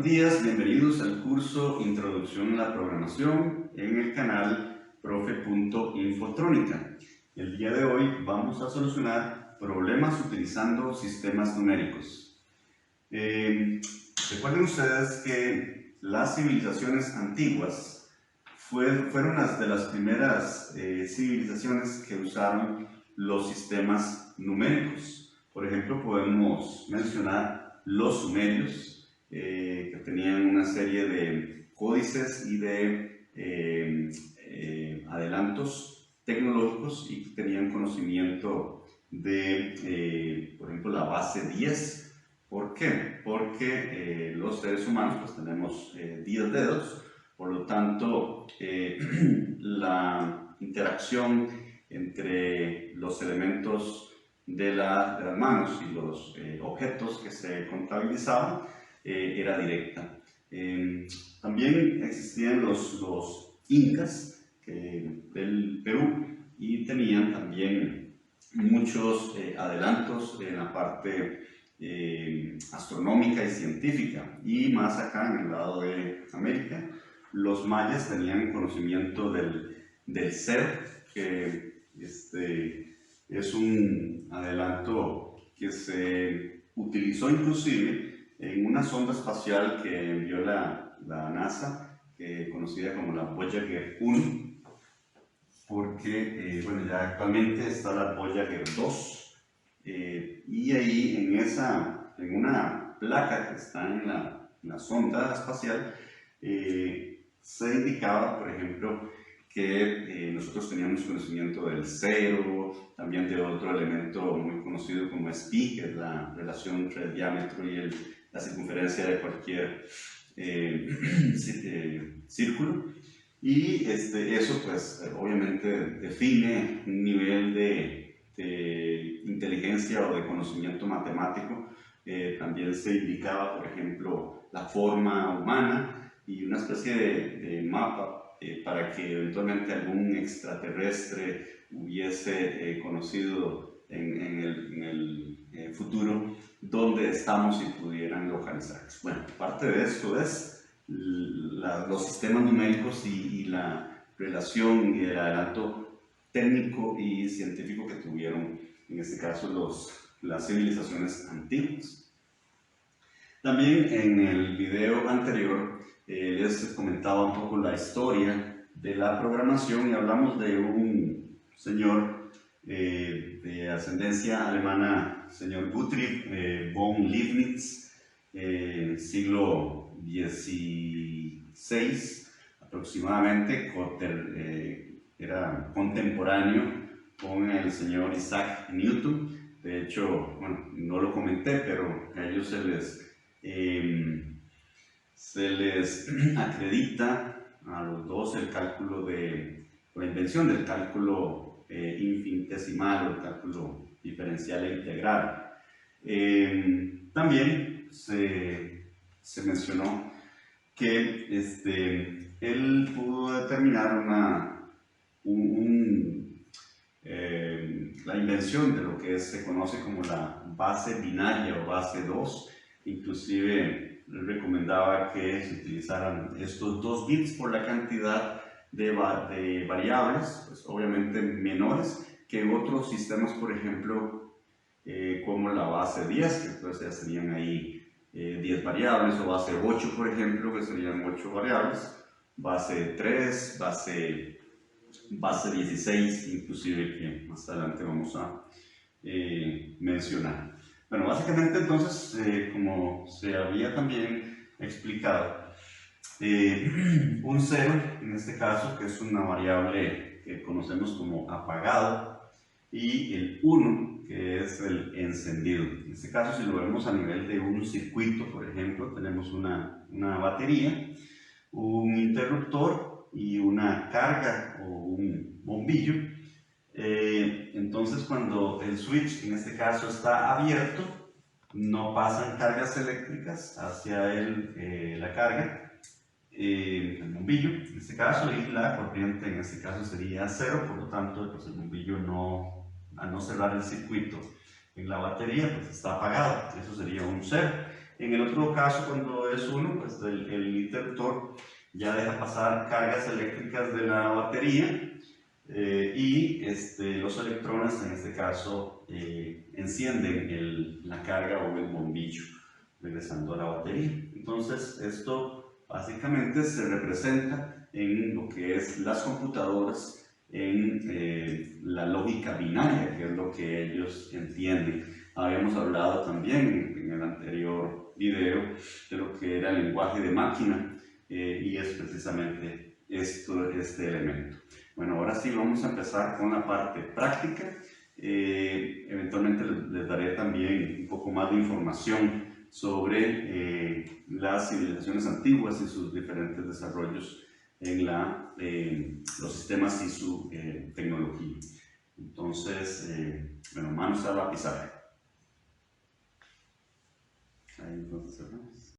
días, bienvenidos al curso Introducción a la Programación en el canal profe.infotrónica. El día de hoy vamos a solucionar problemas utilizando sistemas numéricos. Recuerden ustedes que las civilizaciones antiguas fueron las de las primeras civilizaciones que usaron los sistemas numéricos. Por ejemplo, podemos mencionar los sumerios, que tenían una serie de códices y de adelantos tecnológicos y tenían conocimiento de, por ejemplo, la base 10. ¿Por qué? Porque los seres humanos pues tenemos 10 dedos, por lo tanto la interacción entre los elementos de las manos y los objetos que se contabilizaban era directa. También existían los incas del Perú y tenían también muchos adelantos en la parte astronómica y científica. Y más acá en el lado de América, los mayas tenían conocimiento del ser, que es un adelanto que se utilizó inclusive en una sonda espacial que envió la NASA, conocida como la Voyager 1, porque bueno, ya actualmente está la Voyager 2, y ahí en una placa que está en la sonda espacial se indicaba, por ejemplo, que nosotros teníamos conocimiento del cero, también de otro elemento muy conocido como pi, que es la relación entre el diámetro y la circunferencia de cualquier círculo. Y eso pues obviamente define un nivel de inteligencia o de conocimiento matemático. También se indicaba, por ejemplo, la forma humana y una especie de mapa para que eventualmente algún extraterrestre hubiese conocido en el futuro dónde estamos y pudieran localizarnos. Bueno, parte de esto es los sistemas numéricos y la relación y el adelanto técnico y científico que tuvieron, en este caso, las civilizaciones antiguas. También en el video anterior les comentaba un poco la historia de la programación y hablamos de un señor de ascendencia alemana, señor Gottlieb von Leibniz, en el siglo XVI aproximadamente. Era contemporáneo con el señor Isaac Newton. De hecho, bueno, no lo comenté, pero a ellos se les acredita a los dos el cálculo la invención del cálculo infinitesimal o el cálculo diferencial e integral. También se mencionó que él pudo determinar la invención de lo que se conoce como la base binaria o base 2. Inclusive él recomendaba que se utilizaran estos 2 bits por la cantidad de variables, pues obviamente menores que otros sistemas, por ejemplo, como la base 10, que entonces ya serían ahí 10 variables, o base 8, por ejemplo, que serían 8 variables, base 3, base 16, inclusive, que más adelante vamos a mencionar. Bueno, básicamente entonces, como se había también explicado, un 0, en este caso, que es una variable que conocemos como apagado, y el 1, que es el encendido. En este caso, si lo vemos a nivel de un circuito, por ejemplo, tenemos una batería, un interruptor y una carga o un bombillo. Entonces, cuando el switch en este caso está abierto, no pasan cargas eléctricas hacia la carga, el bombillo en este caso, y la corriente en este caso sería 0, por lo tanto pues el bombillo al no cerrar el circuito en la batería pues está apagado, eso sería un 0. En el otro caso, cuando es 1, pues el interruptor ya deja pasar cargas eléctricas de la batería y los electrones, en este caso, encienden la carga o el bombillo, regresando a la batería. Entonces, esto básicamente se representa en lo que es las computadoras, en la lógica binaria, que es lo que ellos entienden. Habíamos hablado también en el anterior video de lo que era el lenguaje de máquina y es precisamente este elemento. Bueno, ahora sí vamos a empezar con la parte práctica. Eventualmente les daré también un poco más de información sobre las civilizaciones antiguas y sus diferentes desarrollos en los sistemas y su tecnología. Entonces, bueno, manos a la pizarra. Ahí entonces cerramos.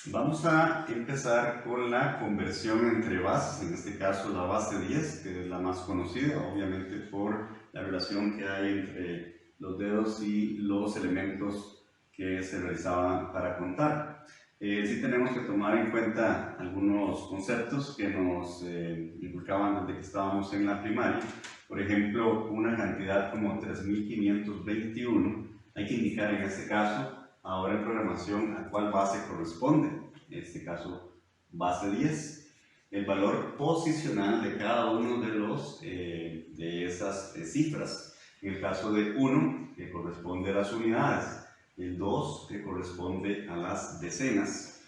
Vamos a empezar con la conversión entre bases, en este caso la base 10, que es la más conocida, obviamente por la relación que hay entre los dedos y los elementos que se realizaban para contar. Sí tenemos que tomar en cuenta algunos conceptos que nos inculcaban desde que estábamos en la primaria. Por ejemplo, una cantidad como 3521, hay que indicar en este caso, ahora en programación, a cuál base corresponde. En este caso, base 10. El valor posicional de cada uno de esas cifras. En el caso de 1, que corresponde a las unidades. El 2, que corresponde a las decenas.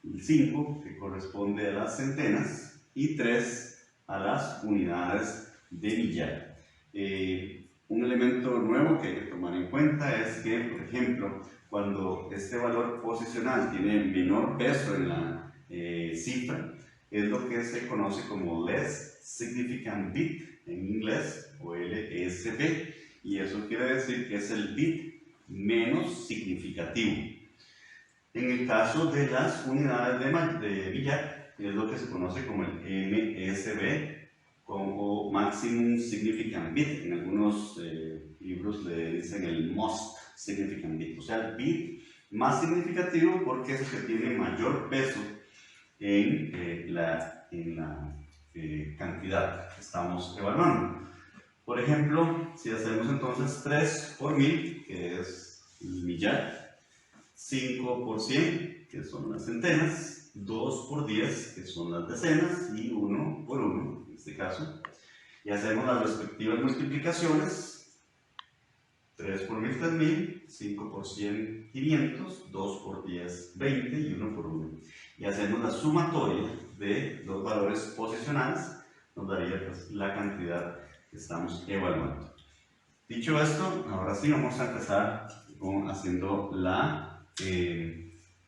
El 5, que corresponde a las centenas. Y 3, a las unidades de millar. Un elemento nuevo que hay que tomar en cuenta es que, por ejemplo, cuando este valor posicional tiene menor peso en la cifra, es lo que se conoce como Less Significant Bit en inglés, o LSB, y eso quiere decir que es el bit menos significativo. En el caso de las unidades de billar, es lo que se conoce como el MSB, o Maximum Significant Bit. En algunos libros le dicen el Most Significant Bit, o sea, el bit más significativo porque es el que tiene mayor peso en la cantidad que estamos evaluando. Por ejemplo, si hacemos entonces 3 por 1000, que es el millar, 5 por 100, que son las centenas, 2 por 10, que son las decenas, y 1 por 1, en este caso. Y hacemos las respectivas multiplicaciones. 3 por 1000, 3000, 5 por 100, 500, 2 por 10, 20 y 1 por 1. Y hacemos la sumatoria de los valores posicionales, nos daría pues, la cantidad que estamos evaluando. Dicho esto, ahora sí vamos a empezar haciendo la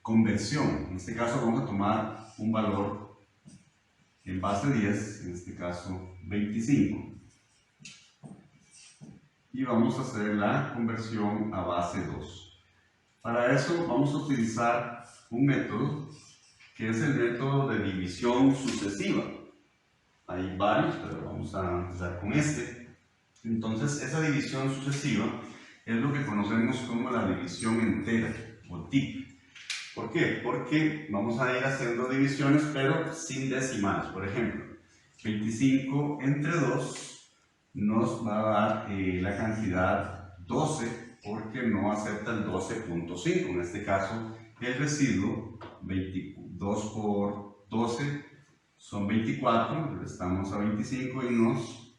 conversión. En este caso vamos a tomar un valor en base 10, en este caso 25. Y vamos a hacer la conversión a base 2. Para eso vamos a utilizar un método que es el método de división sucesiva. Hay varios, pero vamos a empezar con este. Entonces, esa división sucesiva es lo que conocemos como la división entera o TIP. ¿Por qué? Porque vamos a ir haciendo divisiones, pero sin decimales. Por ejemplo, 25 entre 2 nos va a dar la cantidad 12 porque no acepta el 12.5. En este caso, el residuo 22 por 12 son 24, le restamos a 25 y nos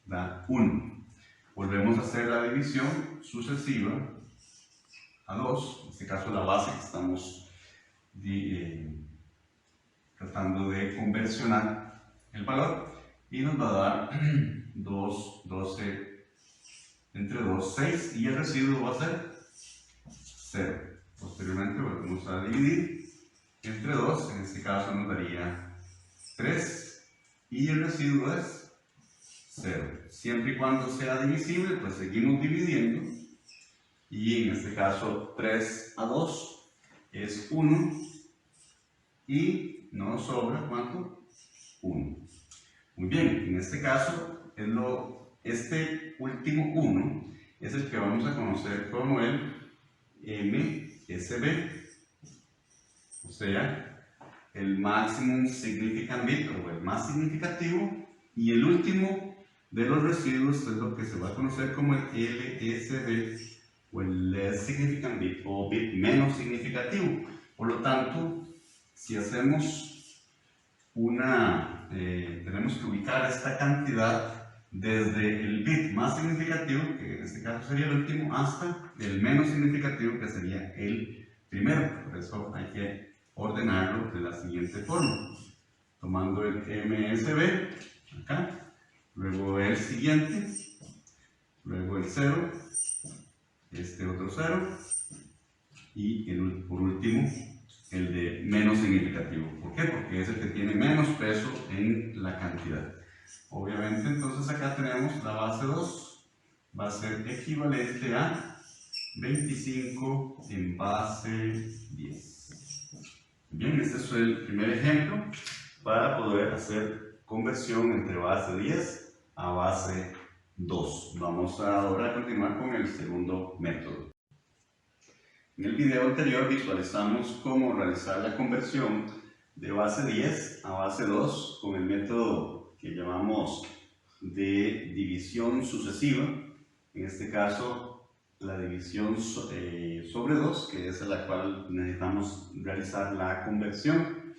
da 1. Volvemos a hacer la división sucesiva a 2, en este caso la base que estamos tratando de conversionar el valor, y nos va a dar 2, 12 entre 2, 6, y el residuo va a ser 0. Posteriormente volvemos a dividir entre 2, en este caso nos daría 3, y el residuo es 0. Siempre y cuando sea divisible, pues seguimos dividiendo, y en este caso 3 a 2 es 1, y nos sobra ¿cuánto? 1. Muy bien, en este caso, este último 1 es el que vamos a conocer como el MSB, o sea, el maximum significant bit o el más significativo, y el último de los residuos es lo que se va a conocer como el LSB o el less significant bit o bit menos significativo. Por lo tanto, si hacemos tenemos que ubicar esta cantidad desde el bit más significativo, que en este caso sería el último, hasta el menos significativo, que sería el primero. Por eso hay que ordenarlo de la siguiente forma, tomando el MSB acá, luego el siguiente, luego el 0, este otro 0, y por último el de menos significativo. ¿Por qué? Porque es el que tiene menos peso en la cantidad. Obviamente, entonces acá tenemos la base 2, va a ser equivalente a 25 en base 10. Bien, este es el primer ejemplo para poder hacer conversión entre base 10 a base 2. Vamos ahora a continuar con el segundo método. En el video anterior visualizamos cómo realizar la conversión de base 10 a base 2 con el método que llamamos de división sucesiva. En este caso, la división sobre 2, que es la cual necesitamos realizar la conversión.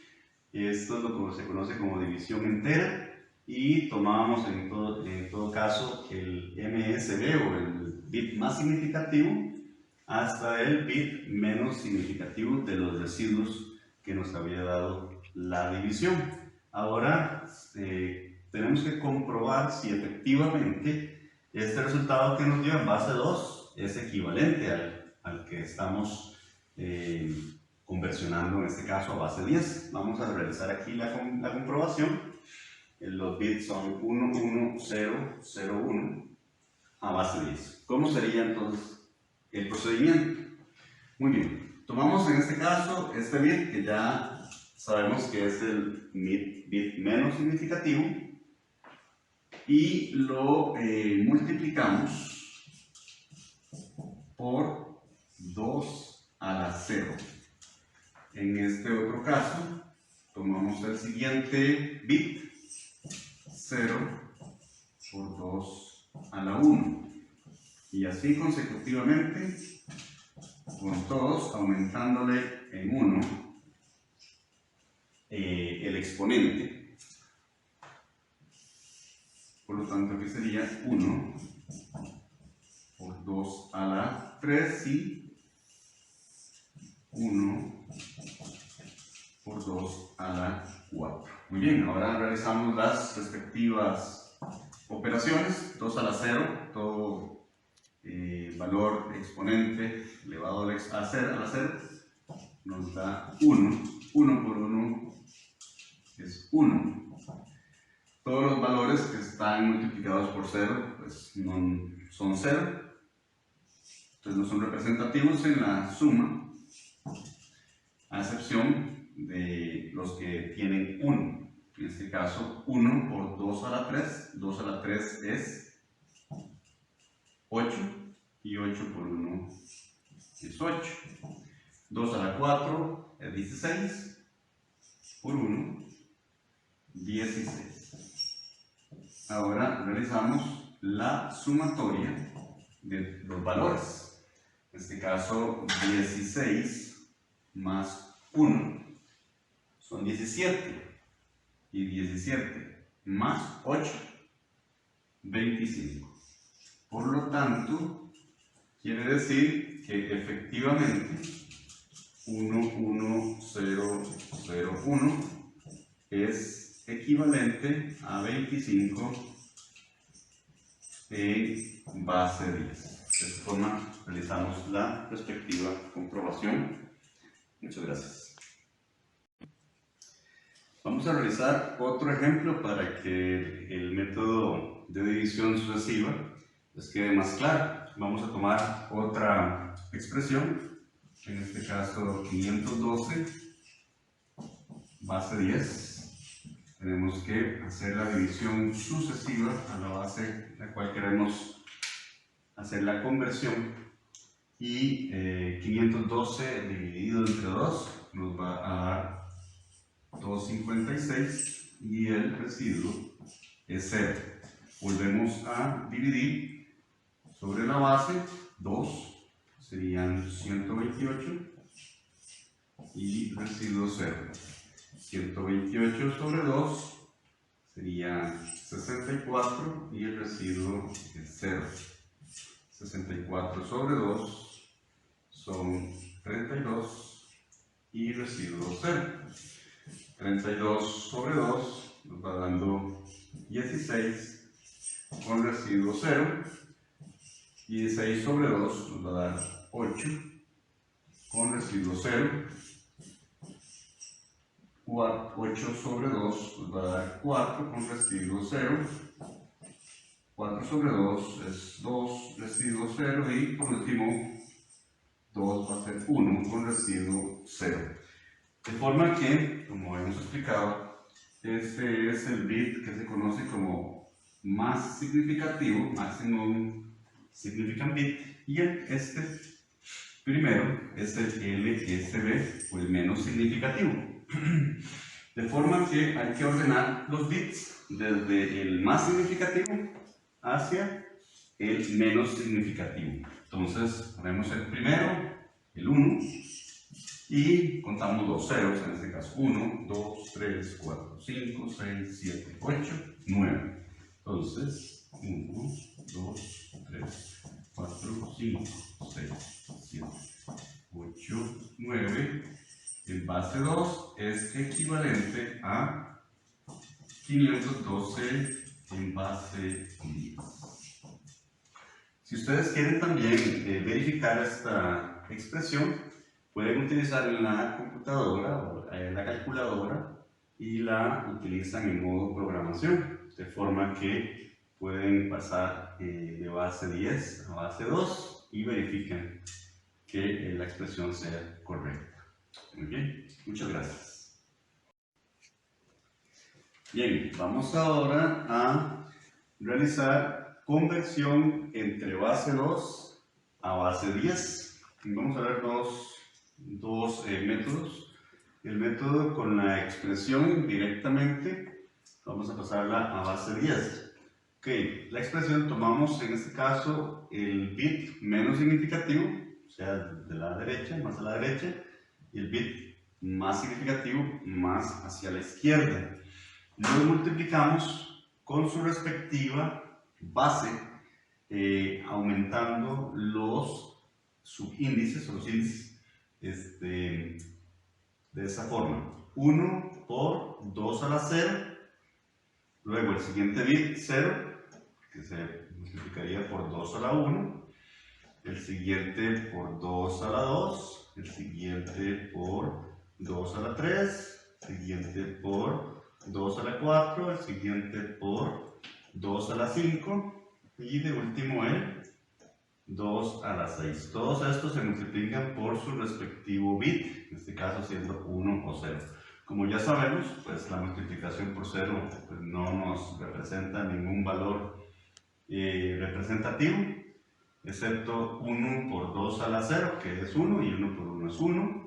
Esto es lo que se conoce como división entera, y tomábamos en todo caso el MSB o el bit más significativo hasta el bit menos significativo de los residuos que nos había dado la división. Ahora tenemos que comprobar si efectivamente este resultado que nos dio en base 2 es equivalente al que estamos conversionando, en este caso a base 10. Vamos a realizar aquí la comprobación. Los bits son 1, 1, 0, 0, 1 a base 10. ¿Cómo sería entonces el procedimiento? Muy bien, tomamos en este caso este bit, que ya sabemos que es el bit menos significativo, y lo multiplicamos por 2 a la 0. En este otro caso, tomamos el siguiente bit, 0 por 2 a la 1. Y así consecutivamente, con todos, aumentándole en 1 el exponente. Por lo tanto, aquí sería 1 por 2 a la 3 y 1 por 2 a la 4. Muy bien, ahora realizamos las respectivas operaciones. 2 a la 0, todo valor exponente elevado a la 0 nos da 1. 1 por 1 es 1. Todos los valores que están multiplicados por 0 pues no son 0, entonces no son representativos en la suma, a excepción de los que tienen 1. En este caso, 1 por 2 a la 3, 2 a la 3 es 8, y 8 por 1 es 8. 2 a la 4 es 16, por 1, 16. Ahora realizamos la sumatoria de los valores. En este caso, 16 más 1 son 17, y 17 más 8, 25. Por lo tanto, quiere decir que efectivamente 1, 1, 0, 0, 1 es equivalente a 25 en base 10. De esta forma realizamos la respectiva comprobación. Muchas gracias. Vamos a realizar otro ejemplo para que el método de división sucesiva les quede más claro. Vamos a tomar otra expresión, en este caso 512 base 10. Tenemos que hacer la división sucesiva a la base a la cual queremos hacer la conversión, y 512 dividido entre 2 nos va a dar 256 y el residuo es 0. Volvemos a dividir sobre la base 2, serían 128 y residuo 0. 128 sobre 2 sería 64 y el residuo es 0. 64 sobre 2 son 32 y residuo 0. 32 sobre 2 nos va dando 16 con residuo 0. 16 sobre 2 nos va a dar 8 con residuo 0. 8 sobre 2 nos va a dar 4 con residuo 0. 4 sobre 2 es 2, residuo 0 y por último 2 va a ser 1 con residuo 0. De forma que, como hemos explicado, este es el bit que se conoce como más significativo, maximum significant bit, y este primero es el LSB o el menos significativo. De forma que hay que ordenar los bits desde el más significativo hacia el menos significativo. Entonces ponemos el primero, el 1, y contamos los ceros, en este caso 1, 2, 3, 4, 5, 6, 7, 8, 9. Entonces 1, 2, 3, 4, 5, 6, 7, 8, 9. El base 2 es equivalente a 512 en base 10. Si ustedes quieren también verificar esta expresión, pueden utilizar la computadora o la calculadora y la utilizan en modo programación, de forma que pueden pasar de base 10 a base 2 y verifiquen que la expresión sea correcta. Muy bien, muchas gracias. Bien, vamos ahora a realizar conversión entre base 2 a base 10. Vamos a ver dos métodos. El método con la expresión directamente, vamos a pasarla a base 10. Ok, la expresión tomamos en este caso el bit menos significativo, o sea, de la derecha, más a la derecha, y el bit más significativo más hacia la izquierda. Los multiplicamos con su respectiva base, aumentando los subíndices o los índices de esa forma. 1 por 2 a la 0, luego el siguiente bit 0, que se multiplicaría por 2 a la 1, el siguiente por 2 a la 2, el siguiente por 2 a la 3, el siguiente por 2 a la 4, el siguiente por 2 a la 5 y de último el 2 a la 6. Todos estos se multiplican por su respectivo bit, en este caso siendo 1 o 0. Como ya sabemos, pues la multiplicación por 0 pues, no nos representa ningún valor representativo, excepto 1 por 2 a la 0, que es 1, y 1 por 1 es 1.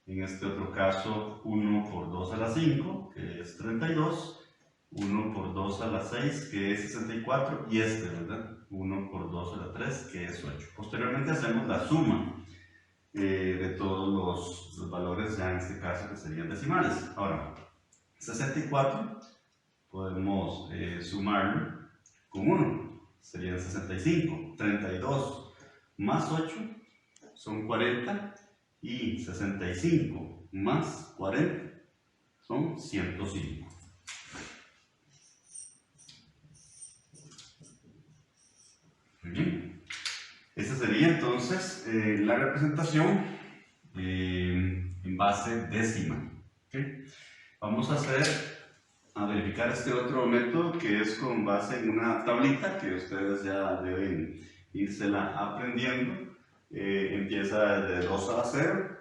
En este otro caso, 1 por 2 a la 5, que es 32. 1 por 2 a la 6, que es 64. Y ¿verdad? 1 por 2 a la 3, que es 8. Posteriormente hacemos la suma de todos los valores, ya en este caso, que serían decimales. Ahora, 64 podemos sumarlo con 1, serían 65. 32 más 8 son 40 y 65 más 40 son 105. Muy bien. Esta sería entonces la representación en base décima. ¿Okay? Vamos a verificar este otro método que es con base en una tablita que ustedes ya deben írsela aprendiendo. Empieza desde 2 a la 0.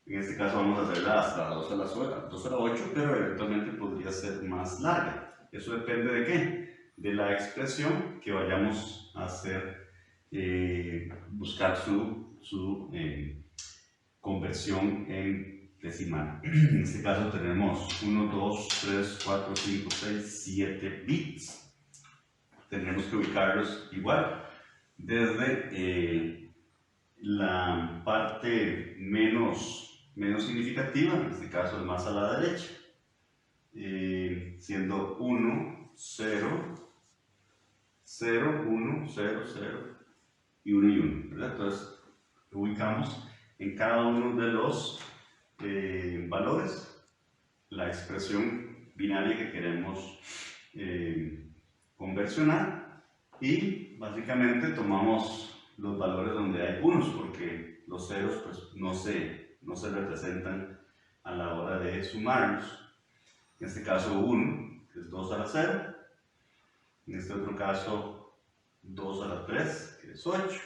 En este caso vamos a hacerla hasta 2 a la 8, pero eventualmente podría ser más larga. Eso depende de qué? De la expresión que vayamos a hacer buscar su conversión en decimal. En este caso tenemos 1, 2, 3, 4, 5, 6, 7 bits. Tenemos que ubicarlos igual desde la parte menos significativa, en este caso es más a la derecha, siendo 1, 0, 0, 1, 0, 0 y 1 y 1, ¿verdad? Entonces ubicamos en cada uno de los valores la expresión binaria que queremos conversionar, y básicamente tomamos los valores donde hay unos, porque los ceros pues no se representan a la hora de sumarlos. En este caso 1, que es 2 a la 0. En este otro caso 2 a la 3, que es 8.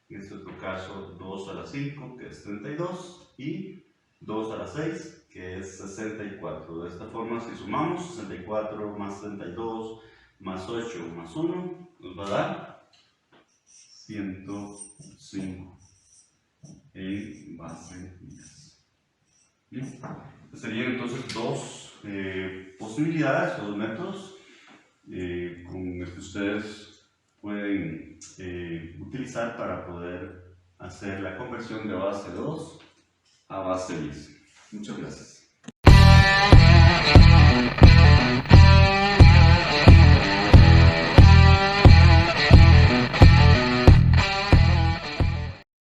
En este otro caso 2 a la 5, que es 32. Y 2 a la 6, que es 64. De esta forma, si sumamos 64 más 32 más 8 más 1, nos va a dar 105 en base 10. ¿Bien? Serían entonces dos posibilidades o dos métodos con los que ustedes pueden utilizar para poder hacer la conversión de base 2 a base 10. Muchas gracias.